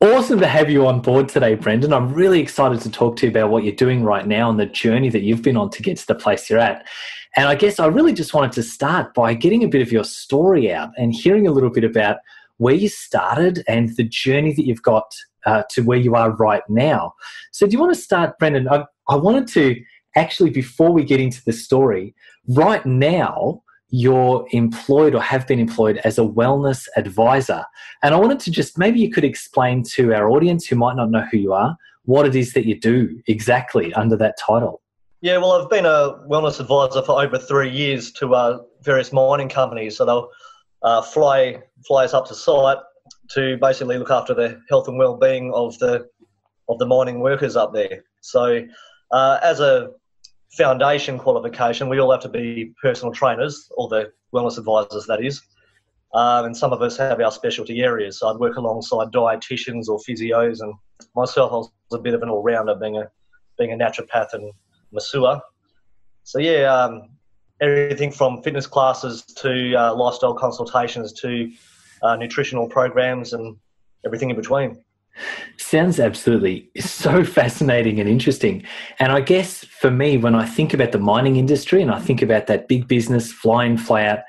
Awesome to have you on board today, Brendan. I'm really excited to talk to you about what you're doing right now and the journey that you've been on to get to the place you're at. And I guess I really just wanted to start by getting a bit of your story out and hearing a little bit about where you started and the journey that you've got to where you are right now. So do you want to start, Brendan? I wanted to actually, before we get into the story, right now, you're employed or have been employed as a wellness advisor. And I wanted to just, maybe you could explain to our audience who might not know who you are, what it is that you do exactly under that title. Yeah, well, I've been a wellness advisor for over 3 years to various mining companies. So they'll fly us up to site to basically look after the health and well-being of the mining workers up there. So as a foundation qualification, we all have to be personal trainers, or the wellness advisors, that is. And some of us have our specialty areas. So I'd work alongside dietitians or physios, and myself, I was a bit of an all-rounder, being a naturopath and masseur. So yeah, everything from fitness classes to lifestyle consultations to nutritional programs and everything in between. Sounds absolutely so fascinating and interesting. And I guess for me, when I think about the mining industry and I think about that big business, fly in, fly out,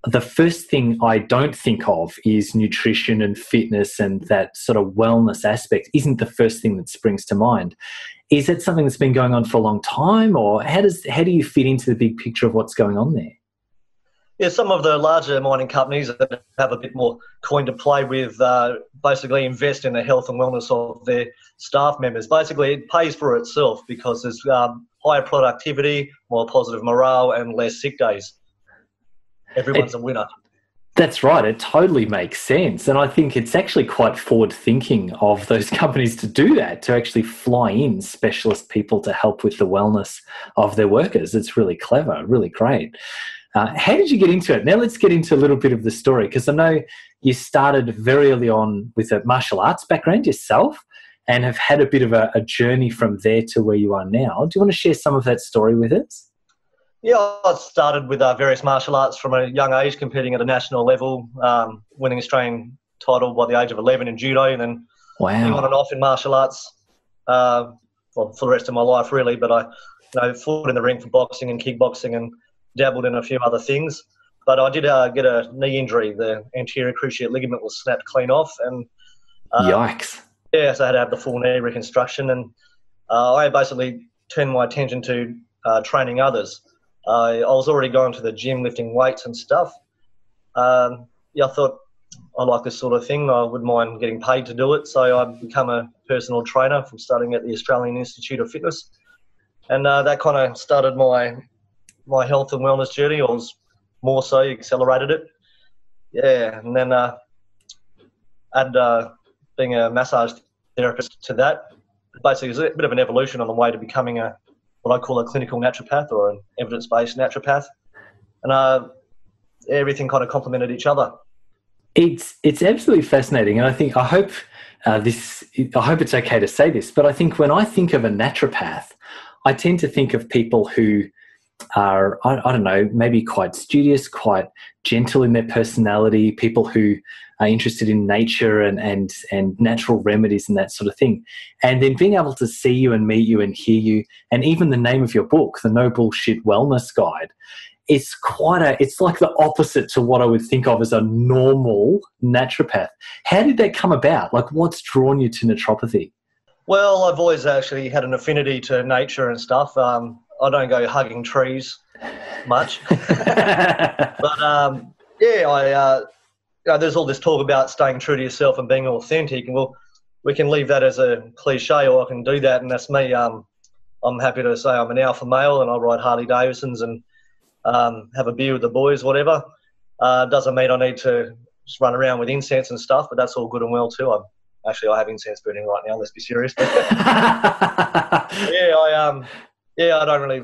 the first thing I don't think of is nutrition and fitness, and that sort of wellness aspect isn't the first thing that springs to mind. Is it something that's been going on for a long time, or how do you fit into the big picture of what's going on there? Yeah, some of the larger mining companies that have a bit more coin to play with basically invest in the health and wellness of their staff members. Basically, it pays for itself because there's higher productivity, more positive morale, and less sick days. Everyone's a winner. That's right. It totally makes sense. And I think it's actually quite forward thinking of those companies to do that, to actually fly in specialist people to help with the wellness of their workers. It's really clever, really great. How did you get into it? Now let's get into a little bit of the story, because I know you started very early on with a martial arts background yourself and have had a bit of a journey from there to where you are now. Do you want to share some of that story with us? Yeah, I started with various martial arts from a young age, competing at a national level, winning Australian title by the age of 11 in judo, and then being on and off in martial arts for the rest of my life, really. But I fought in the ring for boxing and kickboxing and dabbled in a few other things. But I did get a knee injury. The anterior cruciate ligament was snapped clean off. And yikes. Yeah, so I had to have the full knee reconstruction. And I basically turned my attention to training others. I was already going to the gym, lifting weights and stuff. I thought I like this sort of thing. I wouldn't mind getting paid to do it. So I became a personal trainer from starting at the Australian Institute of Fitness. And that kind of started my health and wellness journey, or more so, accelerated it. Yeah, and then being a massage therapist to that, basically it's a bit of an evolution on the way to becoming what I call a clinical naturopath, or an evidence-based naturopath. And everything kind of complemented each other. It's absolutely fascinating, and I hope it's okay to say this, but I think when I think of a naturopath, I tend to think of people who are, I don't know, maybe quite studious, quite gentle in their personality, people who are interested in nature and natural remedies and that sort of thing. And then being able to see you and meet you and hear you, and even the name of your book, The No Bullshit Wellness Guide, it's like the opposite to what I would think of as a normal naturopath. How did that come about? Like, what's drawn you to naturopathy? Well, I've always actually had an affinity to nature and stuff. I don't go hugging trees much. But there's all this talk about staying true to yourself and being authentic. And we can leave that as a cliche, or I can do that, and that's me. I'm happy to say I'm an alpha male, and I ride Harley Davidsons and have a beer with the boys, whatever. Doesn't mean I need to just run around with incense and stuff, but that's all good and well too. I have incense burning right now. Let's be serious. I don't really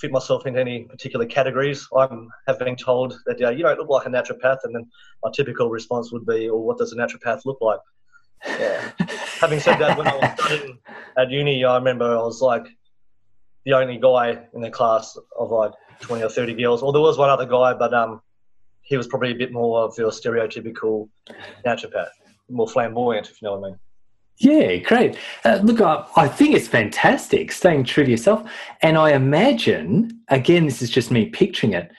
fit myself into any particular categories. I have been told that you don't look like a naturopath, and then my typical response would be, "Well, what does a naturopath look like?" Yeah. Having said that, when I was studying at uni, I remember I was like the only guy in the class of like 20 or 30 girls. Or there was one other guy, but he was probably a bit more of your stereotypical naturopath, more flamboyant, if you know what I mean. Yeah, great. Look, I think it's fantastic staying true to yourself. And I imagine, again, this is just me picturing it,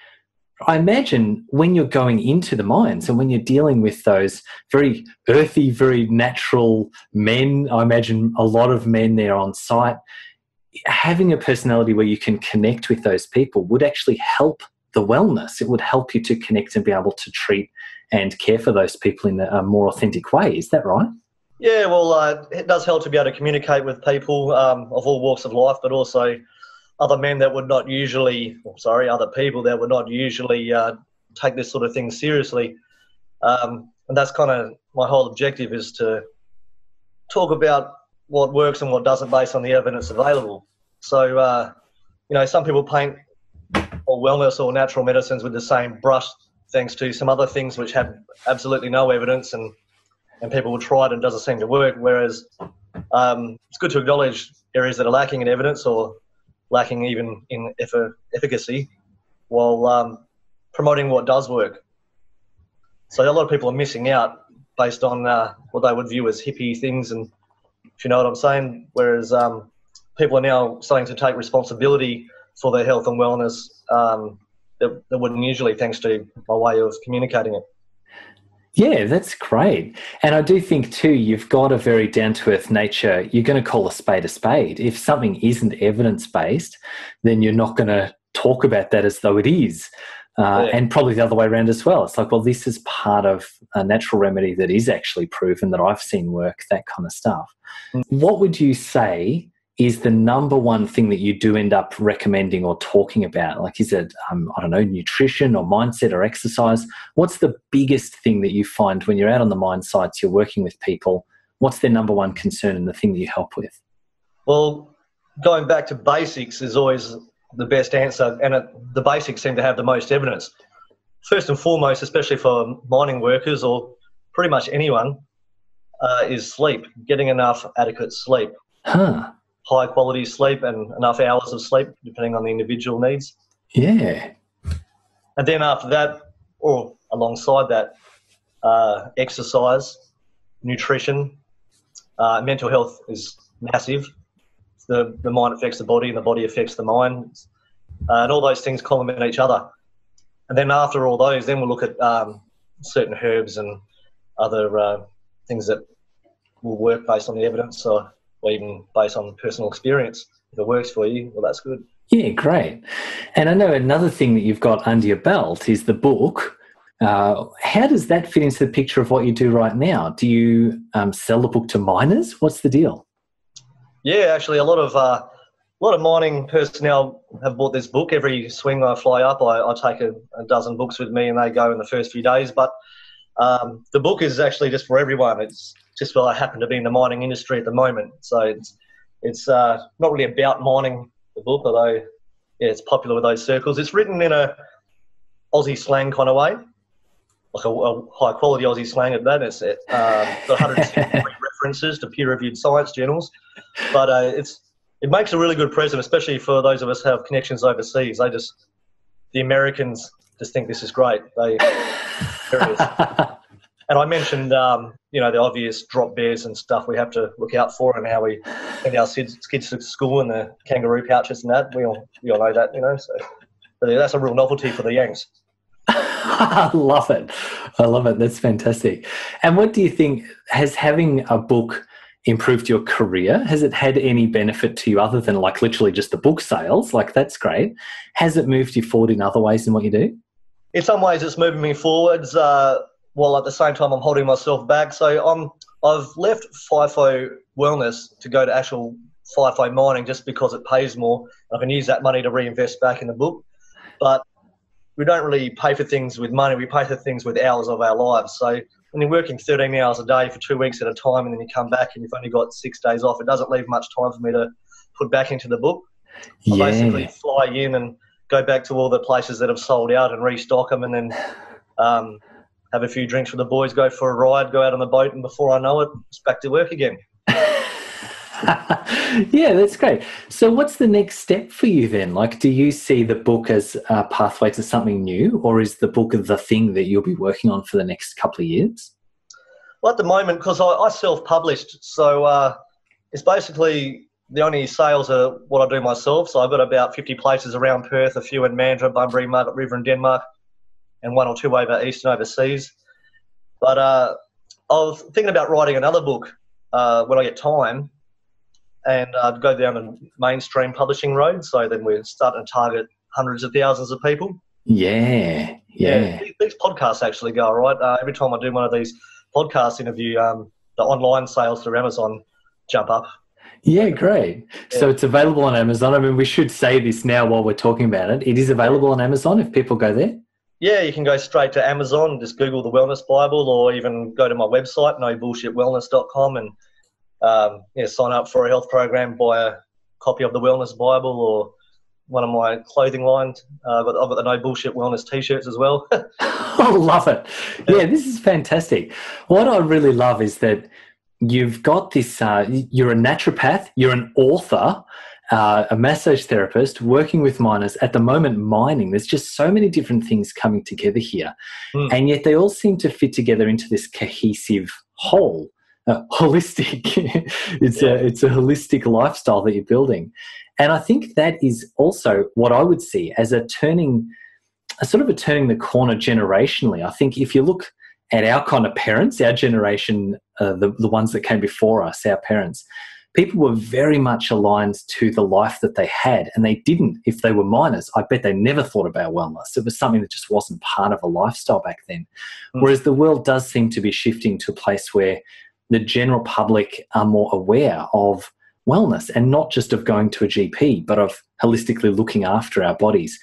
I imagine when you're going into the mines and when you're dealing with those very earthy, very natural men, I imagine a lot of men there on site, having a personality where you can connect with those people would actually help the wellness. It would help you to connect and be able to treat and care for those people in a more authentic way. Is that right? Yeah, well, it does help to be able to communicate with people of all walks of life, but also other men that would not usually, other people that would not usually take this sort of thing seriously. And that's kind of my whole objective, is to talk about what works and what doesn't based on the evidence available. So, some people paint all wellness or natural medicines with the same brush, thanks to some other things which have absolutely no evidence, and people will try it and it doesn't seem to work. Whereas it's good to acknowledge areas that are lacking in evidence or lacking even in efficacy, while promoting what does work. So a lot of people are missing out based on what they would view as hippie things, and if you know what I'm saying. Whereas people are now starting to take responsibility for their health and wellness that wouldn't usually, thanks to my way of communicating it. Yeah, that's great. And I do think too, you've got a very down-to-earth nature. You're going to call a spade a spade. If something isn't evidence-based, then you're not going to talk about that as though it is. And probably the other way around as well. It's like, well, this is part of a natural remedy that is actually proven, that I've seen work, that kind of stuff. What would you say is the number one thing that you do end up recommending or talking about? Like, is it, I don't know, nutrition or mindset or exercise? What's the biggest thing that you find when you're out on the mine sites, you're working with people? What's their number one concern and the thing that you help with? Well, going back to basics is always the best answer, and the basics seem to have the most evidence. First and foremost, especially for mining workers or pretty much anyone, is sleep. Getting enough adequate sleep. High quality sleep and enough hours of sleep, depending on the individual needs. Yeah. And then after that, or alongside that, exercise, nutrition, mental health is massive. The mind affects the body and the body affects the mind. And all those things complement each other. And then after all those, then we'll look at certain herbs and other things that will work based on the evidence, or even based on personal experience. If it works for you, well, that's good. Yeah, great. And I know another thing that you've got under your belt is the book. How does that fit into the picture of what you do right now? Do you sell the book to miners? What's the deal? Yeah, actually, a lot of mining personnel have bought this book. Every swing I fly up, I take a dozen books with me, and they go in the first few days. But the book is actually just for everyone. It's just I happen to be in the mining industry at the moment, so it's not really about mining, the book, although it's popular with those circles. It's written in a Aussie slang kind of way, like a high quality Aussie slang at that. It's got 163 references to peer-reviewed science journals, but it makes a really good present, especially for those of us who have connections overseas. The Americans just think this is great. And I mentioned, the obvious drop bears and stuff we have to look out for, and how we send our kids to school in the kangaroo pouches and that. We all know that, So that's a real novelty for the Yanks. I love it. That's fantastic. And what do you think, has having a book improved your career? Has it had any benefit to you other than like literally just the book sales? Like, that's great. Has it moved you forward in other ways in what you do? In some ways, it's moving me forwards. While at the same time I'm holding myself back. So I've left FIFO wellness to go to actual FIFO mining just because it pays more. I can use that money to reinvest back in the book. But we don't really pay for things with money. We pay for things with hours of our lives. So when you're working 13 hours a day for 2 weeks at a time, and then you come back and you've only got 6 days off, it doesn't leave much time for me to put back into the book. I basically fly in and go back to all the places that have sold out and restock them, and then have a few drinks with the boys, go for a ride, go out on the boat, and before I know it, it's back to work again. Yeah, that's great. So what's the next step for you then? Like, do you see the book as a pathway to something new, or is the book the thing that you'll be working on for the next couple of years? Well, at the moment, because I self-published, so it's basically the only sales are what I do myself. So I've got about 50 places around Perth, a few in Mandurah, Bunbury, Margaret River in Denmark, and 1 or 2 over east and overseas. But I was thinking about writing another book when I get time, and I'd go down a mainstream publishing road. So then we're starting to target hundreds of thousands of people. Yeah. These podcasts actually go all right. Every time I do one of these podcast interview, the online sales through Amazon jump up. Yeah, great. Yeah. So it's available on Amazon. I mean, we should say this now while we're talking about it. It is available on Amazon if people go there? Yeah, you can go straight to Amazon, just Google the Wellness Bible, or even go to my website, nobullshitwellness.com, and sign up for a health program, buy a copy of the Wellness Bible or one of my clothing lines. I've got the No Bullshit Wellness T-shirts as well. I love it. Yeah, this is fantastic. What I really love is that you've got this, you're a naturopath, you're an author, a massage therapist, working with miners, at the moment mining. There's just so many different things coming together here. And yet they all seem to fit together into this cohesive whole, holistic. It's a holistic lifestyle that you're building. And I think that is also what I would see as a turning the corner generationally. I think if you look at our kind of parents, our generation, the ones that came before us, our parents, people were very much aligned to the life that they had, and they didn't, if they were miners, I bet they never thought about wellness. It was something that just wasn't part of a lifestyle back then. Whereas the world does seem to be shifting to a place where the general public are more aware of wellness, and not just of going to a GP, but of holistically looking after our bodies.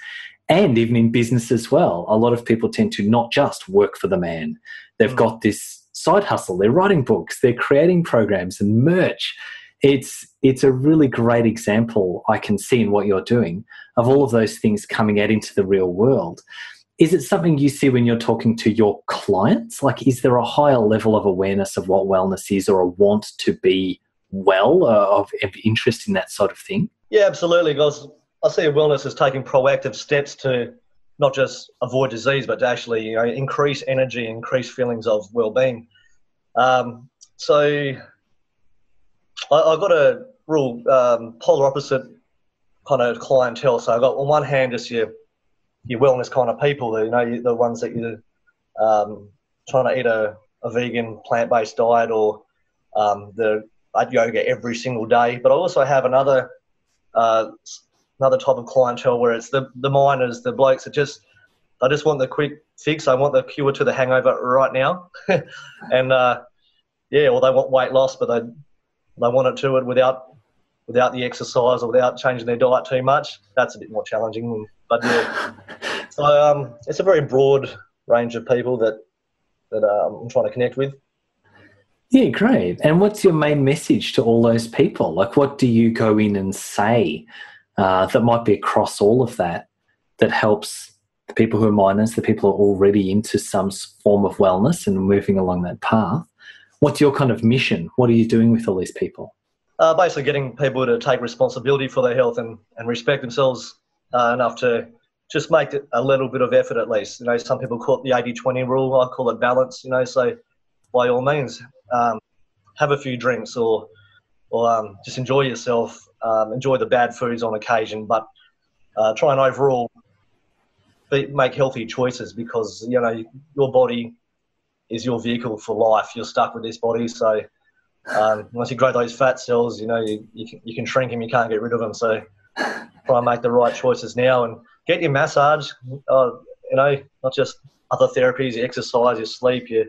And even in business as well, a lot of people tend to not just work for the man. They've got this side hustle. They're writing books. They're creating programs and merch. It's a really great example I can see in what you're doing of all of those things coming out into the real world. Is it something you see when you're talking to your clients? Like, is there a higher level of awareness of what wellness is, or a want to be well, of interest in that sort of thing? Yeah, absolutely. Because I see wellness as taking proactive steps to not just avoid disease, but to actually increase energy, increase feelings of well-being. So I got a real polar opposite kind of clientele. So I got on one hand just your wellness kind of people, the ones that you're trying to eat a vegan plant-based diet, or I yoga every single day. But I also have another type of clientele where it's the miners, the blokes that I just want the quick fix. I want the cure to the hangover right now. And or they want weight loss, but they want it to it without the exercise or without changing their diet too much. That's a bit more challenging. But yeah, so it's a very broad range of people that I'm trying to connect with. Yeah, great. And what's your main message to all those people? Like, what do you go in and say that might be across all of that helps the people who are miners, the people who are already into some form of wellness and moving along that path? What's your kind of mission? What are you doing with all these people? Basically getting people to take responsibility for their health and respect themselves enough to just make it a little bit of effort at least. Some people call it the 80-20 rule. I call it balance, so by all means, have a few drinks or just enjoy yourself, enjoy the bad foods on occasion, but try and overall make healthy choices, because, your body is your vehicle for life. You're stuck with this body. So once you grow those fat cells, you can shrink them, you can't get rid of them. So try and make the right choices now and get your massage, not just other therapies, your exercise, your sleep, your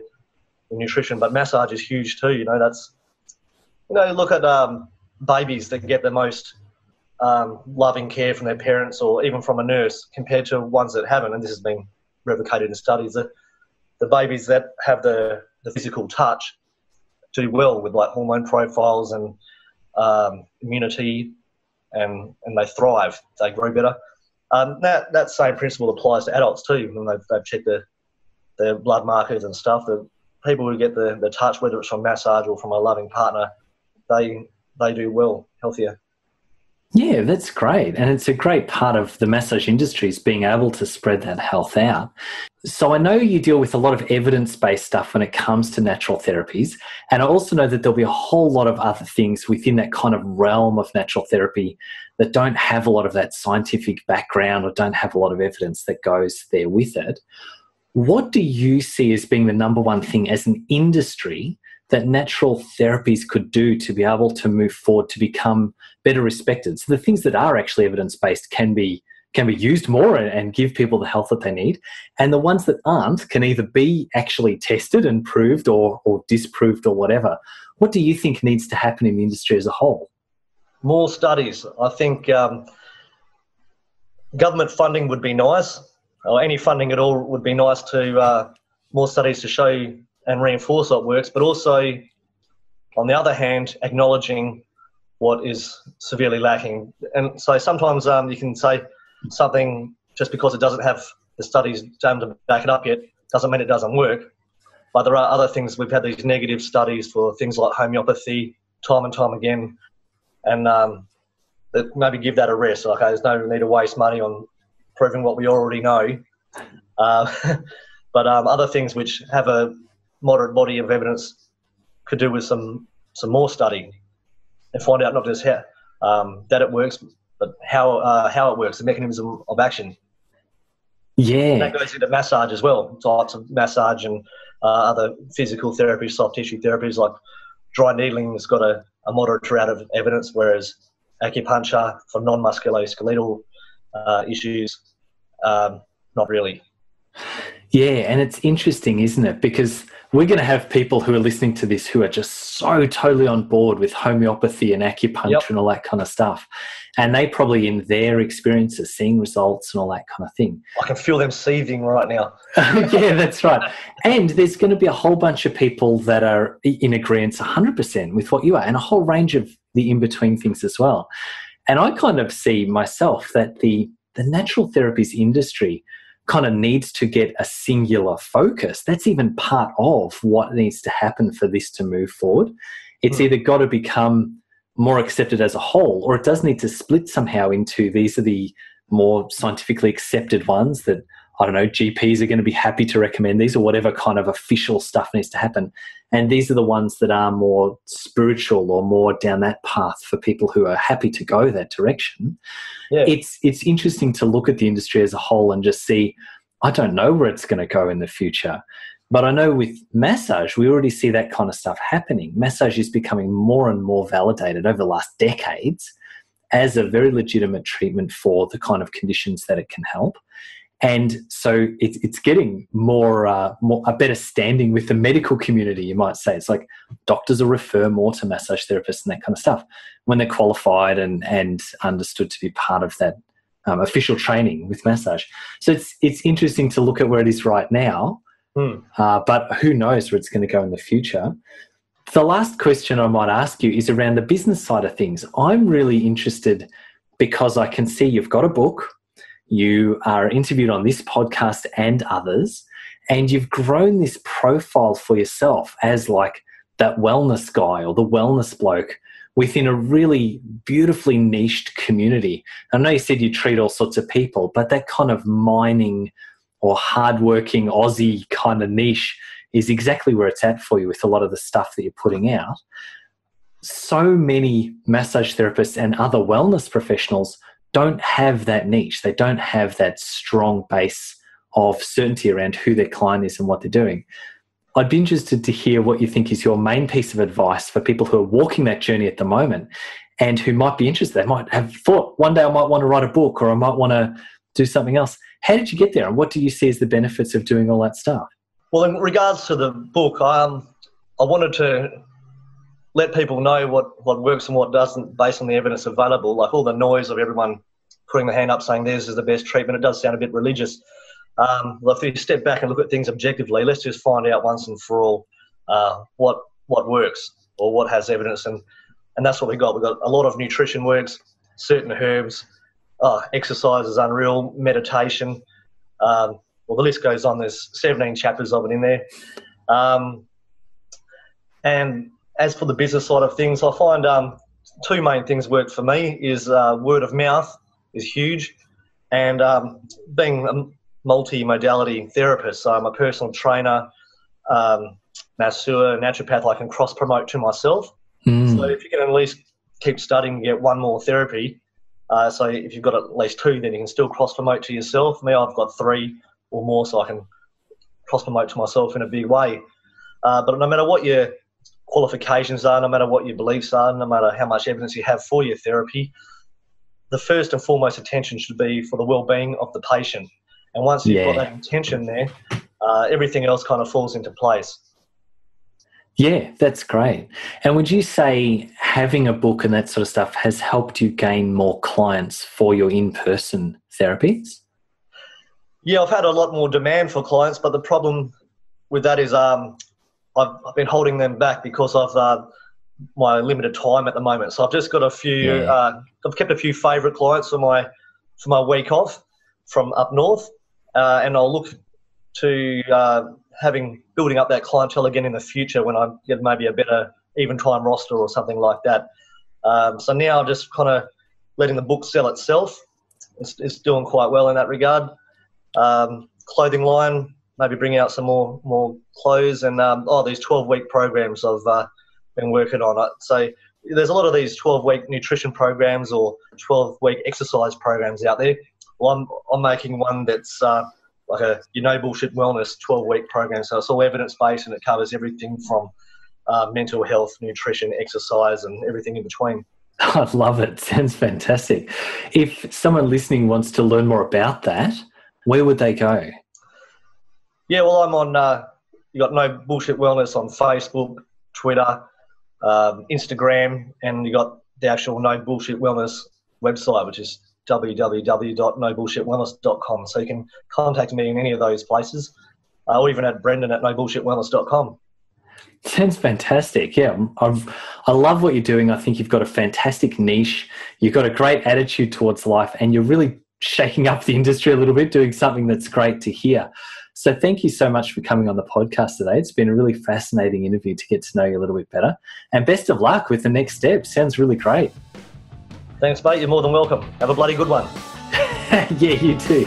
nutrition, but massage is huge too. That's, look at babies that get the most loving care from their parents or even from a nurse compared to ones that haven't, and this has been replicated in studies, that the babies that have the physical touch do well with like hormone profiles and immunity, and they thrive, they grow better. That same principle applies to adults too. When they've checked their blood markers and stuff, the people who get the touch, whether it's from massage or from a loving partner, they do well, healthier. Yeah, that's great. And it's a great part of the massage industry is being able to spread that health out. So I know you deal with a lot of evidence-based stuff when it comes to natural therapies. And I also know that there'll be a whole lot of other things within that kind of realm of natural therapy that don't have a lot of that scientific background or don't have a lot of evidence that goes there with it. What do you see as being the number one thing as an industry that natural therapies could do to be able to move forward to become better respected? So the things that are actually evidence-based can be used more and give people the health that they need. And the ones that aren't can either be actually tested and proved or disproved or whatever. What do you think needs to happen in the industry as a whole? More studies. I think government funding would be nice, or any funding at all would be nice to more studies to show and reinforce what works, but also, on the other hand, acknowledging what is severely lacking. And so sometimes you can say something just because it doesn't have the studies to back it up yet doesn't mean it doesn't work. But there are other things. We've had these negative studies for things like homeopathy time and time again, and that maybe give that a rest. Okay, there's no need to waste money on proving what we already know. But other things which have a moderate body of evidence could do with some more study and find out not just how that it works, but how it works, the mechanism of action. Yeah. And that goes into massage as well, types of massage and other physical therapies, soft tissue therapies like dry needling has got a moderate amount of evidence, whereas acupuncture for non-musculoskeletal issues, not really. Yeah, and it's interesting, isn't it? Because we're going to have people who are listening to this who are just so totally on board with homeopathy and acupuncture and all that kind of stuff. And they probably, in their experiences, seeing results and all that kind of thing. I can feel them seething right now. Yeah, that's right. And there's going to be a whole bunch of people that are in agreement 100% with what you are, and a whole range of the in-between things as well. And I kind of see myself that the natural therapies industry kind of needs to get a singular focus. That's even part of what needs to happen for this to move forward. It's either got to become more accepted as a whole, or it does need to split somehow into these are the more scientifically accepted ones that, I don't know, GPs are going to be happy to recommend these, or whatever kind of official stuff needs to happen. And these are the ones that are more spiritual or more down that path for people who are happy to go that direction. Yeah. It's interesting to look at the industry as a whole and just see, I don't know where it's going to go in the future. But I know with massage, we already see that kind of stuff happening. Massage is becoming more and more validated over the last decades as a very legitimate treatment for the kind of conditions that it can help. And so it's getting more a better standing with the medical community, you might say. It's like doctors will refer more to massage therapists and that kind of stuff when they're qualified and understood to be part of that official training with massage. So it's interesting to look at where it is right now, but who knows where it's going to go in the future. The last question I might ask you is around the business side of things. I'm really interested because I can see you've got a book. You are interviewed on this podcast and others, and you've grown this profile for yourself as like that wellness guy or the wellness bloke within a really beautifully niched community. I know you said you treat all sorts of people, but that kind of mining or hardworking Aussie kind of niche is exactly where it's at for you with a lot of the stuff that you're putting out. So many massage therapists and other wellness professionals don't have that niche. They don't have that strong base of certainty around who their client is and what they're doing. I'd be interested to hear what you think is your main piece of advice for people who are walking that journey at the moment and who might be interested. They might have thought, one day I might want to write a book or I might want to do something else. How did you get there and what do you see as the benefits of doing all that stuff? Well, in regards to the book, I wanted to let people know what works and what doesn't based on the evidence available, like all the noise of everyone putting their hand up saying theirs is the best treatment. It does sound a bit religious. Well, if you step back and look at things objectively, let's just find out once and for all what works or what has evidence. And that's what we got. We've got a lot of nutrition works, certain herbs, exercise is unreal, meditation. Well, the list goes on. There's 17 chapters of it in there. And as for the business side of things, I find two main things work for me is word of mouth is huge, and being a multi-modality therapist. So I'm a personal trainer, masseur, naturopath. I can cross-promote to myself. So if you can at least keep studying to get one more therapy, so if you've got at least two, then you can still cross-promote to yourself. Me, I've got three or more, so I can cross-promote to myself in a big way. But no matter what your qualifications are, no matter what your beliefs are, no matter how much evidence you have for your therapy, the first and foremost attention should be for the well-being of the patient. And once you've got that intention there, everything else kind of falls into place. Yeah, that's great. And would you say having a book and that sort of stuff has helped you gain more clients for your in-person therapies? Yeah, I've had a lot more demand for clients, but the problem with that is I've been holding them back because of my limited time at the moment. So I've just got a few. I've kept a few favourite clients for my week off from up north, and I'll look to building up that clientele again in the future when I get maybe a better even time roster or something like that. So now I'm just kind of letting the book sell itself. It's doing quite well in that regard. Clothing line, maybe bring out some more clothes, and these 12-week programs I've been working on. So there's a lot of these 12-week nutrition programs or 12-week exercise programs out there. Well, I'm making one that's like a no bullshit wellness 12-week program. So it's all evidence-based and it covers everything from mental health, nutrition, exercise, and everything in between. I love it. Sounds fantastic. If someone listening wants to learn more about that, where would they go? Yeah, well, I'm on, you got No Bullshit Wellness on Facebook, Twitter, Instagram, and you got the actual No Bullshit Wellness website, which is www.nobullshitwellness.com. So you can contact me in any of those places, or even at brendan@nobullshitwellness.com. Sounds fantastic. Yeah, I love what you're doing. I think you've got a fantastic niche. You've got a great attitude towards life, and you're really shaking up the industry a little bit, doing something that's great to hear. So thank you so much for coming on the podcast today. It's been a really fascinating interview to get to know you a little bit better. And best of luck with the next step. Sounds really great. Thanks, mate. You're more than welcome. Have a bloody good one. Yeah, you too.